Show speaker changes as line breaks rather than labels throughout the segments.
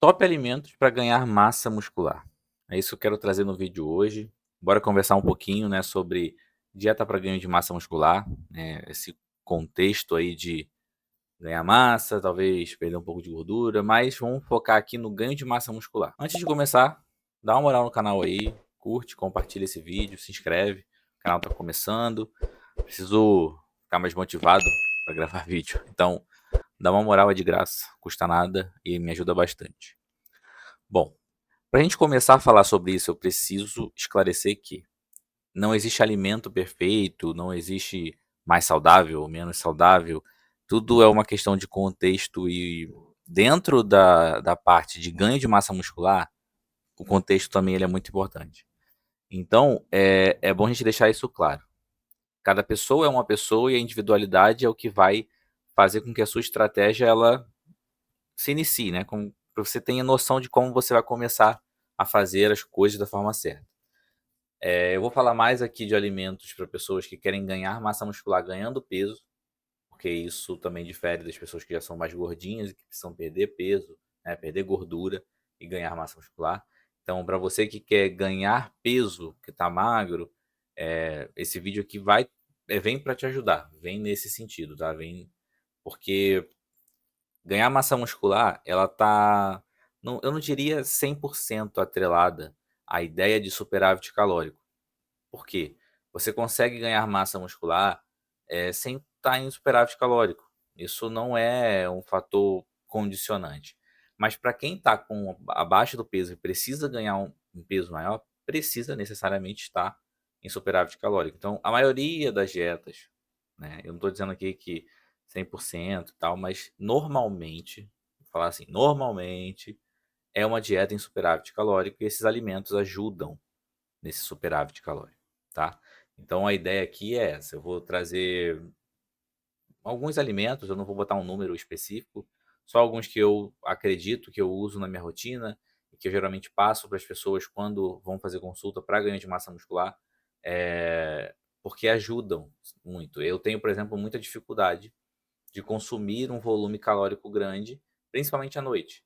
Top alimentos para ganhar massa muscular. É isso que eu quero trazer no vídeo hoje. Bora conversar um pouquinho, né, sobre dieta para ganho de massa muscular, né, esse contexto aí de ganhar massa, talvez perder um pouco de gordura, mas vamos focar aqui no ganho de massa muscular. Antes de começar, dá uma moral no canal aí, curte, compartilha esse vídeo, se inscreve. O canal está começando, preciso ficar mais motivado para gravar vídeo. Então, dá uma moral, é de graça, custa nada e me ajuda bastante. Bom, para a gente começar a falar sobre isso, eu preciso esclarecer que não existe alimento perfeito, não existe mais saudável ou menos saudável. Tudo é uma questão de contexto e dentro da parte de ganho de massa muscular, o contexto também ele é muito importante. Então, é bom a gente deixar isso claro. Cada pessoa é uma pessoa e a individualidade é o que vai fazer com que a sua estratégia ela se inicie, né? Para você tenha noção de como você vai começar a fazer as coisas da forma certa. Eu vou falar mais aqui de alimentos para pessoas que querem ganhar massa muscular ganhando peso, porque isso também difere das pessoas que já são mais gordinhas e que precisam perder peso, né, perder gordura e ganhar massa muscular. Então, para você que quer ganhar peso, que está magro, esse vídeo aqui vem para te ajudar, vem nesse sentido, tá? Vem porque ganhar massa muscular, ela tá, não, eu não diria 100% atrelada à ideia de superávit calórico. Por quê? Você consegue ganhar massa muscular, sem estar em superávit calórico. Isso não é um fator condicionante. Mas para quem está abaixo do peso e precisa ganhar um peso maior, precisa necessariamente estar em superávit calórico. Então, a maioria das dietas, né, eu não estou dizendo aqui que 100% e tal, mas normalmente, vou falar assim, normalmente é uma dieta em superávit calórico e esses alimentos ajudam nesse superávit calórico, tá? Então a ideia aqui é essa, eu vou trazer alguns alimentos, eu não vou botar um número específico, só alguns que eu acredito que eu uso na minha rotina e que eu geralmente passo para as pessoas quando vão fazer consulta para ganho de massa muscular, porque ajudam muito. Eu tenho, por exemplo, muita dificuldade de consumir um volume calórico grande, principalmente à noite.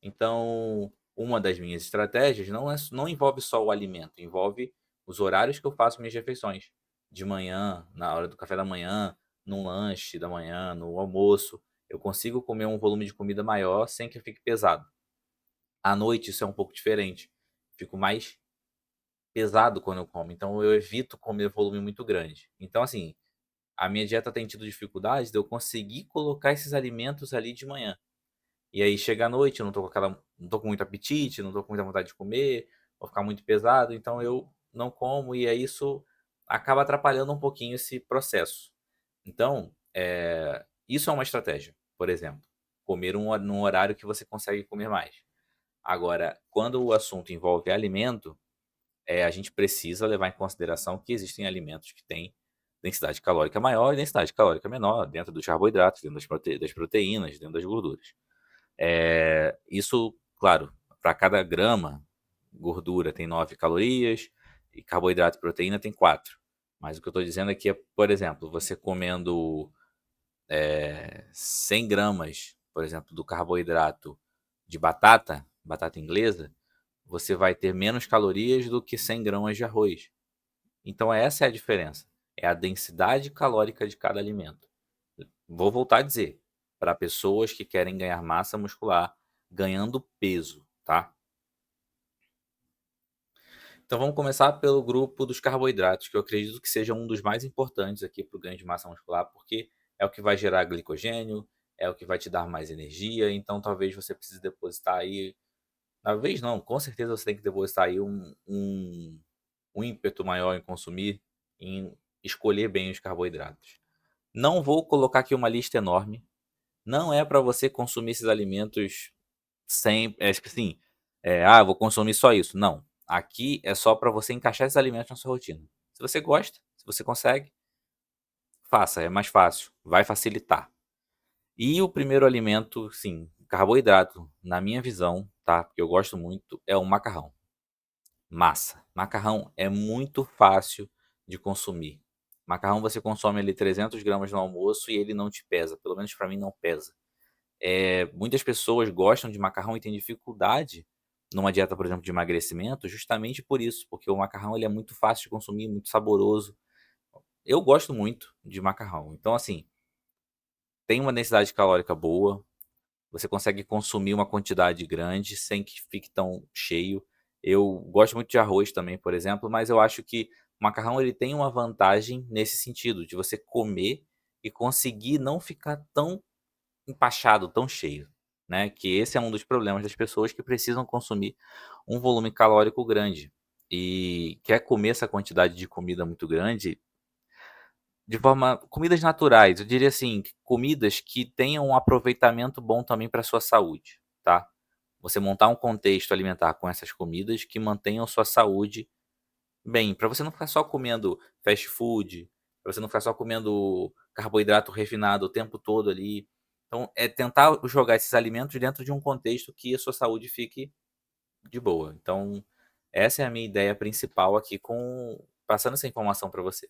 Então, uma das minhas estratégias não envolve só o alimento, envolve os horários que eu faço minhas refeições. De manhã, na hora do café da manhã, num lanche da manhã, no almoço. Eu consigo comer um volume de comida maior sem que eu fique pesado. À noite isso é um pouco diferente. Fico mais pesado quando eu como, então eu evito comer volume muito grande. Então, assim, a minha dieta tem tido dificuldade de eu conseguir colocar esses alimentos ali de manhã. E aí chega à noite, eu não tô com muito apetite, não tô com muita vontade de comer, vou ficar muito pesado, então eu não como e aí isso acaba atrapalhando um pouquinho esse processo. Então, isso é uma estratégia, por exemplo, comer num horário que você consegue comer mais. Agora, quando o assunto envolve alimento, a gente precisa levar em consideração que existem alimentos que têm densidade calórica maior e densidade calórica menor dentro dos carboidratos, dentro das proteínas, dentro das gorduras. Isso, claro, para cada grama, gordura tem 9 calorias e carboidrato e proteína tem 4. Mas o que eu estou dizendo aqui é, por exemplo, você comendo 100 gramas, por exemplo, do carboidrato de batata, batata inglesa, você vai ter menos calorias do que 100 gramas de arroz. Então essa é a diferença, é a densidade calórica de cada alimento. Vou voltar a dizer, para pessoas que querem ganhar massa muscular ganhando peso, tá? Então vamos começar pelo grupo dos carboidratos, que eu acredito que seja um dos mais importantes aqui para o ganho de massa muscular, porque é o que vai gerar glicogênio, é o que vai te dar mais energia, então talvez você precise depositar aí, talvez não, com certeza você tem que depositar aí um ímpeto maior em consumir, em escolher bem os carboidratos. Não vou colocar aqui uma lista enorme, não é para você consumir esses alimentos sem, tipo assim, eu vou consumir só isso. Não. Aqui é só para você encaixar esses alimentos na sua rotina. Se você gosta, se você consegue, faça, é mais fácil, vai facilitar. E o primeiro alimento, sim, carboidrato, na minha visão, tá? Porque eu gosto muito, é o macarrão. Massa. Macarrão é muito fácil de consumir. Macarrão você consome ali 300 gramas no almoço e ele não te pesa. Pelo menos para mim não pesa. Muitas pessoas gostam de macarrão e têm dificuldade numa dieta, por exemplo, de emagrecimento, justamente por isso, porque o macarrão ele é muito fácil de consumir, muito saboroso. Eu gosto muito de macarrão, então assim, tem uma densidade calórica boa, você consegue consumir uma quantidade grande sem que fique tão cheio. Eu gosto muito de arroz também, por exemplo, mas eu acho que o macarrão ele tem uma vantagem nesse sentido, de você comer e conseguir não ficar tão empachado, tão cheio, né, que esse é um dos problemas das pessoas que precisam consumir um volume calórico grande, e quer comer essa quantidade de comida muito grande de forma comidas naturais, eu diria assim, comidas que tenham um aproveitamento bom também para sua saúde, tá. Você montar um contexto alimentar com essas comidas que mantenham sua saúde bem, para você não ficar só comendo fast food, pra você não ficar só comendo carboidrato refinado o tempo todo ali. Então, é tentar jogar esses alimentos dentro de um contexto que a sua saúde fique de boa. Então, essa é a minha ideia principal aqui com passando essa informação para você.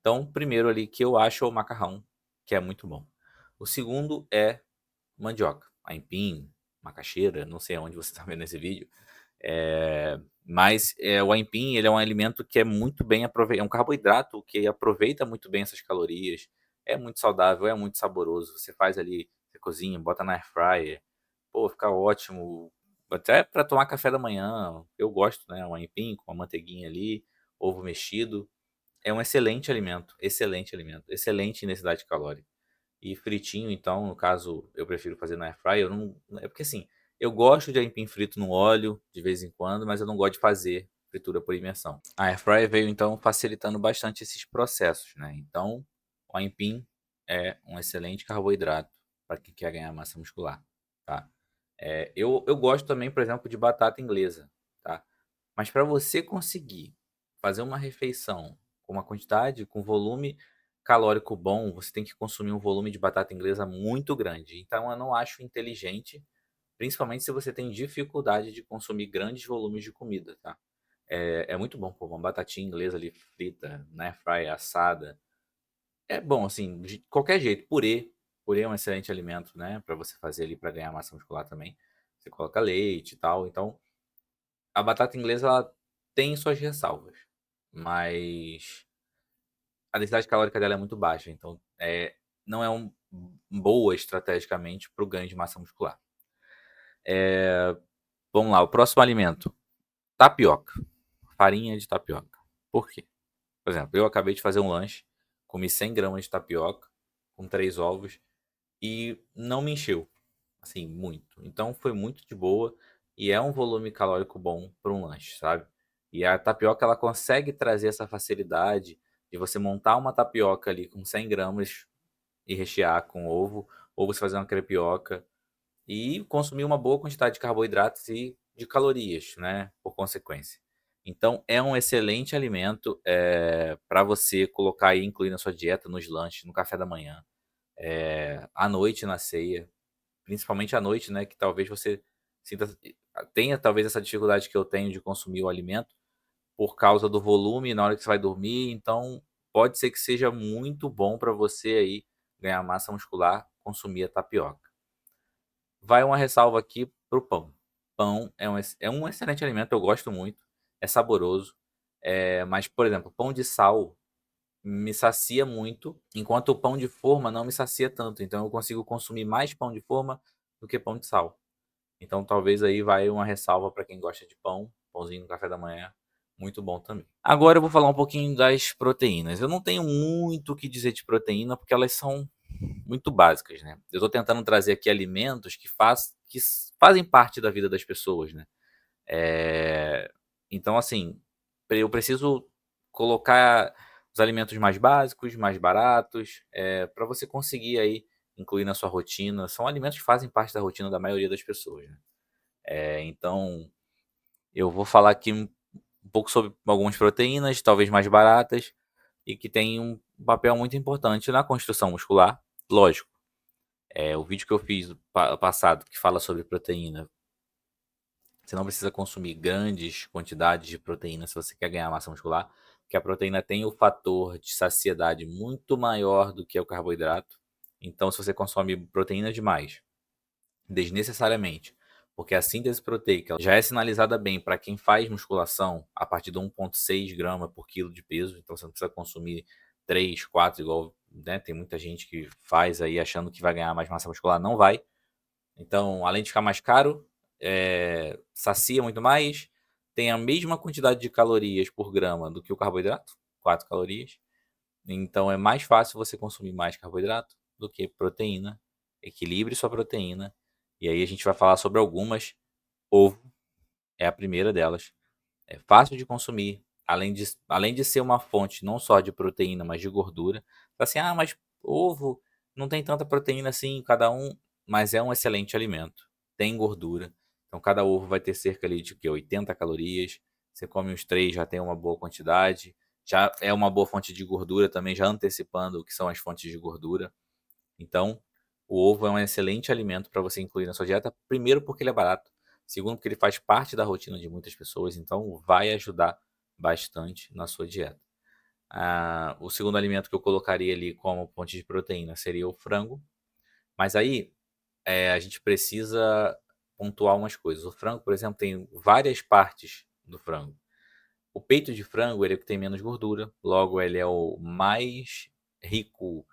Então, primeiro ali que eu acho é o macarrão, que é muito bom. O segundo é mandioca, aipim, macaxeira, não sei aonde você está vendo esse vídeo, mas, o aipim ele é um alimento que é muito bem é um carboidrato que aproveita muito bem essas calorias, é muito saudável, é muito saboroso, você faz ali, você cozinha, bota na air fryer, pô, fica ótimo, até para tomar café da manhã, eu gosto, né, um aipim com uma manteiguinha ali, ovo mexido, é um excelente alimento, excelente em densidade calórica. E fritinho, então, no caso, eu prefiro fazer na air fryer, eu não é porque, assim, eu gosto de aipim frito no óleo, de vez em quando, mas eu não gosto de fazer fritura por imersão. A air fryer veio, então, facilitando bastante esses processos, né. Então, o aipim é um excelente carboidrato para quem quer ganhar massa muscular, tá. Eu gosto também, por exemplo, de batata inglesa, tá. Mas para você conseguir fazer uma refeição com uma quantidade, com volume calórico bom, você tem que consumir um volume de batata inglesa muito grande. Então eu não acho inteligente, principalmente se você tem dificuldade de consumir grandes volumes de comida, tá? É muito bom, pô, uma batatinha inglesa ali frita, na air fryer, assada. É bom, assim, de qualquer jeito. Purê é um excelente alimento, né, para você fazer ali para ganhar massa muscular também. Você coloca leite e tal, então a batata inglesa ela tem suas ressalvas, mas a densidade calórica dela é muito baixa, então, não é boa estrategicamente para o ganho de massa muscular. Vamos lá, o próximo alimento, tapioca, farinha de tapioca. Por quê? Por exemplo, eu acabei de fazer um lanche, comi 100 gramas de tapioca com 3 ovos e não me encheu, assim, muito. Então foi muito de boa e é um volume calórico bom para um lanche, sabe. E a tapioca ela consegue trazer essa facilidade de você montar uma tapioca ali com 100 gramas e rechear com ovo, ou você fazer uma crepioca e consumir uma boa quantidade de carboidratos e de calorias, né, por consequência. Então é um excelente alimento, para você colocar e incluir na sua dieta, nos lanches, no café da manhã, à noite na ceia, principalmente à noite, né, que talvez você sinta tenha talvez essa dificuldade que eu tenho de consumir o alimento, por causa do volume na hora que você vai dormir, então pode ser que seja muito bom para você aí ganhar massa muscular, consumir a tapioca. Vai uma ressalva aqui para o pão. Pão é um excelente alimento, eu gosto muito, é saboroso, mas, por exemplo, pão de sal me sacia muito, enquanto o pão de forma não me sacia tanto, então eu consigo consumir mais pão de forma do que pão de sal. Então talvez aí vai uma ressalva para quem gosta de pão, pãozinho no café da manhã, muito bom também. Agora eu vou falar um pouquinho das proteínas. Eu não tenho muito o que dizer de proteína, porque elas são muito básicas, né. Eu estou tentando trazer aqui alimentos que fazem parte da vida das pessoas, né. Eh, então assim, eu preciso colocar os alimentos mais básicos, mais baratos, para você conseguir aí incluir na sua rotina. São alimentos que fazem parte da rotina da maioria das pessoas, né. Então, eu vou falar aqui um pouco sobre algumas proteínas, talvez mais baratas, e que têm um papel muito importante na construção muscular. Lógico, o vídeo que eu fiz passado que fala sobre proteína, você não precisa consumir grandes quantidades de proteína se você quer ganhar massa muscular, porque a proteína tem o fator de saciedade muito maior do que o carboidrato. Então, se você consome proteína demais, desnecessariamente, porque a síntese proteica ela já é sinalizada bem para quem faz musculação a partir de 1,6 grama por quilo de peso, então você não precisa consumir 3, 4, igual, né, tem muita gente que faz aí achando que vai ganhar mais massa muscular, não vai. Então, além de ficar mais caro, sacia muito mais, tem a mesma quantidade de calorias por grama do que o carboidrato, 4 calorias. Então é mais fácil você consumir mais carboidrato do que proteína. Equilibre sua proteína. E aí a gente vai falar sobre algumas. Ovo é a primeira delas. É fácil de consumir, além de ser uma fonte não só de proteína, mas de gordura. Assim, mas ovo não tem tanta proteína assim, cada um, mas é um excelente alimento. Tem gordura. Então cada ovo vai ter cerca ali de que 80 calorias. Você come uns 3, já tem uma boa quantidade. Já é uma boa fonte de gordura também, já antecipando o que são as fontes de gordura. Então, o ovo é um excelente alimento para você incluir na sua dieta, primeiro porque ele é barato, segundo porque ele faz parte da rotina de muitas pessoas, então vai ajudar bastante na sua dieta. O segundo alimento que eu colocaria ali como fonte de proteína seria o frango, mas aí a gente precisa pontuar umas coisas. O frango, por exemplo, tem várias partes do frango. O peito de frango ele é o que tem menos gordura, logo ele é o mais rico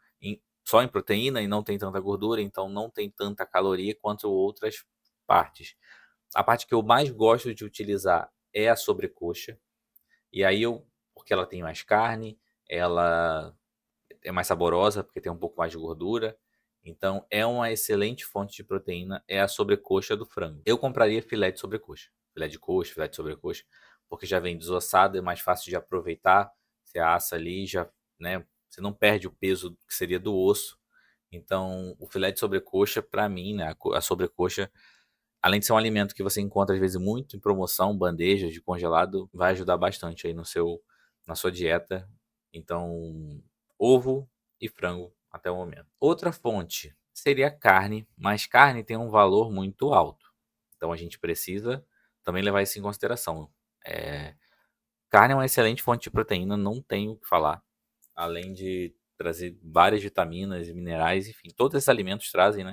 só em proteína e não tem tanta gordura, então não tem tanta caloria quanto outras partes. A parte que eu mais gosto de utilizar é a sobrecoxa, e aí porque ela tem mais carne, ela é mais saborosa porque tem um pouco mais de gordura, então é uma excelente fonte de proteína, é a sobrecoxa do frango. Eu compraria filé de sobrecoxa, filé de coxa, filé de sobrecoxa, porque já vem desossado, é mais fácil de aproveitar, você assa ali, já, né, você não perde o peso que seria do osso. Então, o filé de sobrecoxa, para mim, né, a sobrecoxa, além de ser um alimento que você encontra às vezes muito em promoção, bandejas de congelado, vai ajudar bastante aí na sua dieta. Então, ovo e frango até o momento. Outra fonte seria carne, mas carne tem um valor muito alto. Então a gente precisa também levar isso em consideração. É, Carne é uma excelente fonte de proteína, não tenho o que falar. Além de trazer várias vitaminas e minerais, enfim, todos esses alimentos trazem,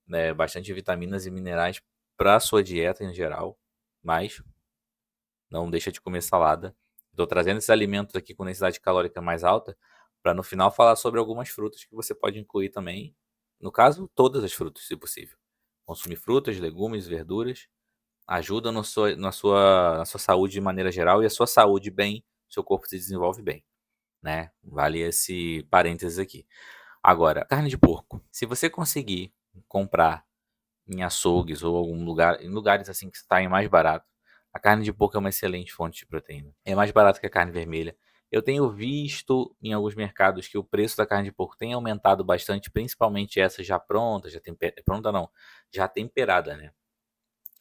né, bastante vitaminas e minerais para a sua dieta em geral, mas não deixa de comer salada. Estou trazendo esses alimentos aqui com densidade calórica mais alta para no final falar sobre algumas frutas que você pode incluir também. No caso, todas as frutas, se possível. Consumir frutas, legumes, verduras ajuda na sua saúde de maneira geral, e a sua saúde bem, seu corpo se desenvolve bem, né? Vale esse parênteses aqui. Agora, carne de porco. Se você conseguir comprar em açougues ou algum lugar, em lugares assim que está mais barato, a carne de porco é uma excelente fonte de proteína. É mais barato que a carne vermelha. Eu tenho visto em alguns mercados que o preço da carne de porco tem aumentado bastante, principalmente essa já pronta, pronta não, já temperada, né?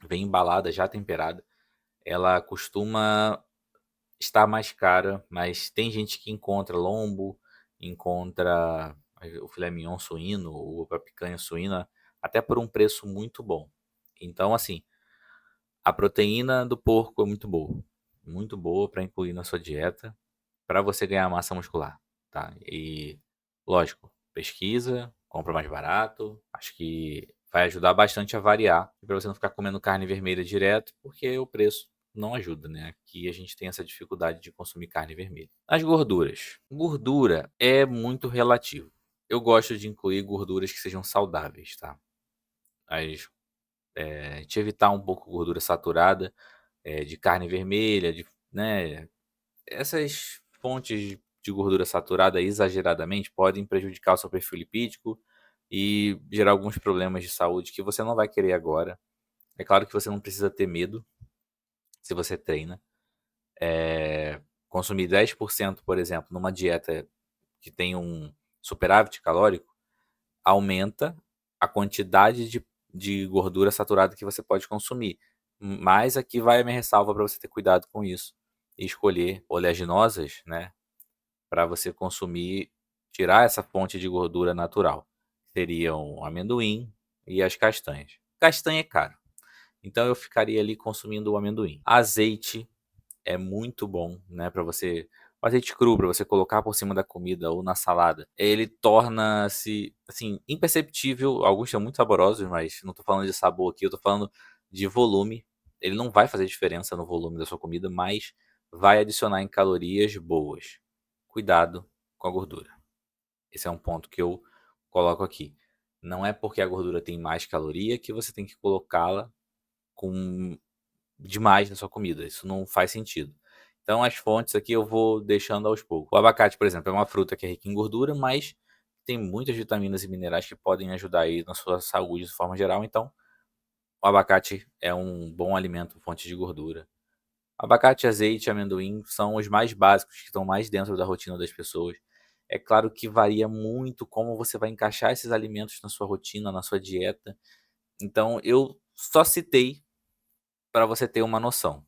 Vem embalada, já temperada. Ela costuma estar mais cara, mas tem gente que encontra lombo, encontra o filé mignon suíno ou a picanha suína até por um preço muito bom. Então, assim, a proteína do porco é muito boa para incluir na sua dieta, para você ganhar massa muscular, tá? E, lógico, pesquisa, compra mais barato, acho que vai ajudar bastante a variar, para você não ficar comendo carne vermelha direto, porque o preço não ajuda, né? Aqui a gente tem essa dificuldade de consumir carne vermelha. As gorduras. Gordura é muito relativo. Eu gosto de incluir gorduras que sejam saudáveis, tá? As, te evitar um pouco gordura saturada, de carne vermelha, né? Essas fontes de gordura saturada exageradamente podem prejudicar o seu perfil lipídico e gerar alguns problemas de saúde que você não vai querer agora. É claro que você não precisa ter medo se você treina. Consumir 10%, por exemplo, numa dieta que tem um superávit calórico, aumenta a quantidade de gordura saturada que você pode consumir. Mas aqui vai a minha ressalva para você ter cuidado com isso e escolher oleaginosas, né, para você consumir, tirar essa fonte de gordura natural. Seriam o amendoim e as castanhas. Castanha é caro, então eu ficaria ali consumindo o amendoim. Azeite é muito bom, né, para você O azeite cru para você colocar por cima da comida ou na salada, ele torna-se, assim, imperceptível. Alguns são muito saborosos, mas não tô falando de sabor aqui, eu tô falando de volume. Ele não vai fazer diferença no volume da sua comida, mas vai adicionar em calorias boas. Cuidado com a gordura. Esse é um ponto que eu coloco aqui. Não é porque a gordura tem mais caloria que você tem que colocá-la com demais na sua comida. Isso não faz sentido. Então as fontes aqui eu vou deixando aos poucos. O abacate, por exemplo, é uma fruta que é rica em gordura, mas tem muitas vitaminas e minerais que podem ajudar aí na sua saúde de forma geral. Então, o abacate é um bom alimento, fonte de gordura. Abacate, azeite, amendoim são os mais básicos, que estão mais dentro da rotina das pessoas. É claro que varia muito como você vai encaixar esses alimentos na sua rotina, na sua dieta. Então, eu só citei para você ter uma noção,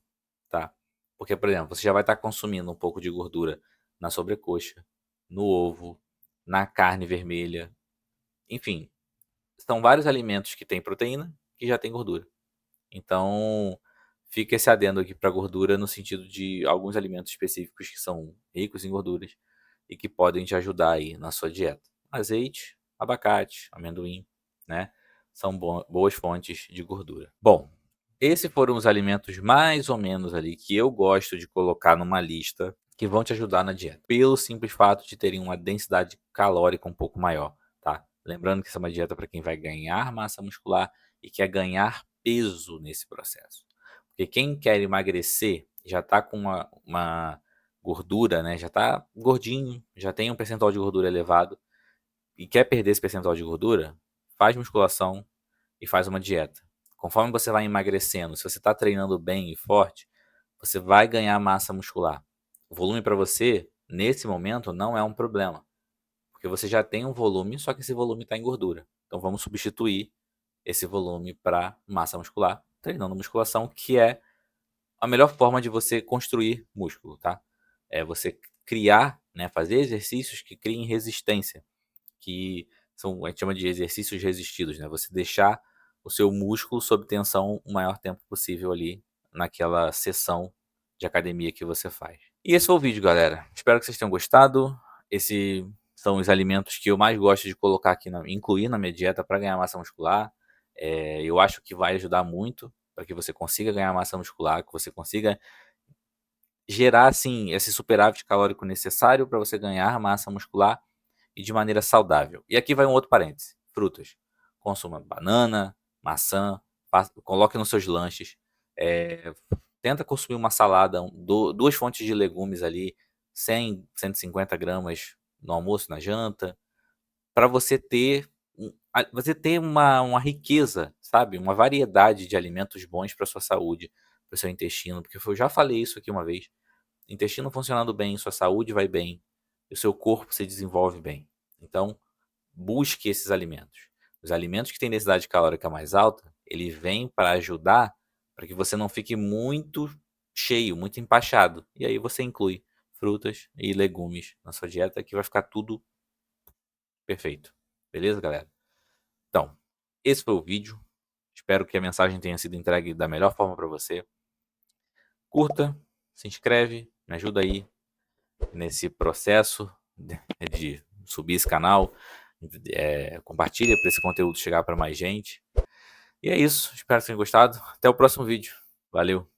tá? Porque, por exemplo, você já vai estar consumindo um pouco de gordura na sobrecoxa, no ovo, na carne vermelha, enfim, são vários alimentos que têm proteína que já têm gordura. Então, fica esse adendo aqui para gordura no sentido de alguns alimentos específicos que são ricos em gorduras e que podem te ajudar aí na sua dieta. Azeite, abacate, amendoim, né? São boas fontes de gordura. Bom, esses foram os alimentos mais ou menos ali que eu gosto de colocar numa lista que vão te ajudar na dieta, pelo simples fato de terem uma densidade calórica um pouco maior, tá? Lembrando que essa é uma dieta para quem vai ganhar massa muscular e quer ganhar peso nesse processo. Porque quem quer emagrecer já está com uma gordura, né? Já está gordinho, já tem um percentual de gordura elevado e quer perder esse percentual de gordura, faz musculação e faz uma dieta. Conforme você vai emagrecendo, se você está treinando bem e forte, você vai ganhar massa muscular. O volume para você, nesse momento, não é um problema, porque você já tem um volume, só que esse volume está em gordura. Então vamos substituir esse volume para massa muscular, treinando musculação, que é a melhor forma de você construir músculo, tá? É você criar, né, fazer exercícios que criem resistência, que são, a gente chama de exercícios resistidos, né? Você deixar o seu músculo sob tensão o maior tempo possível ali naquela sessão de academia que você faz. E esse foi o vídeo, galera. Espero que vocês tenham gostado. Esses são os alimentos que eu mais gosto de colocar aqui, incluir na minha dieta para ganhar massa muscular. Eu acho que vai ajudar muito para que você consiga ganhar massa muscular, que você consiga gerar assim esse superávit calórico necessário para você ganhar massa muscular e de maneira saudável. E aqui vai um outro parêntese: frutas. Consuma banana, maçã, coloque nos seus lanches. É, tenta consumir uma salada, duas fontes de legumes ali, 100, 150 gramas no almoço, na janta, para você ter uma riqueza, sabe? Uma variedade de alimentos bons para sua saúde, para o seu intestino, porque eu já falei isso aqui uma vez. Intestino funcionando bem, sua saúde vai bem, e o seu corpo se desenvolve bem. Então, busque esses alimentos. Os alimentos que têm densidade calórica mais alta, ele vem para ajudar para que você não fique muito cheio, muito empachado. E aí você inclui frutas e legumes na sua dieta que vai ficar tudo perfeito. Beleza, galera? Então, esse foi o vídeo. Espero que a mensagem tenha sido entregue da melhor forma para você. Curta, se inscreve, me ajuda aí nesse processo de subir esse canal. Compartilha para esse conteúdo chegar para mais gente. E é isso. Espero que tenham gostado. Até o próximo vídeo. Valeu!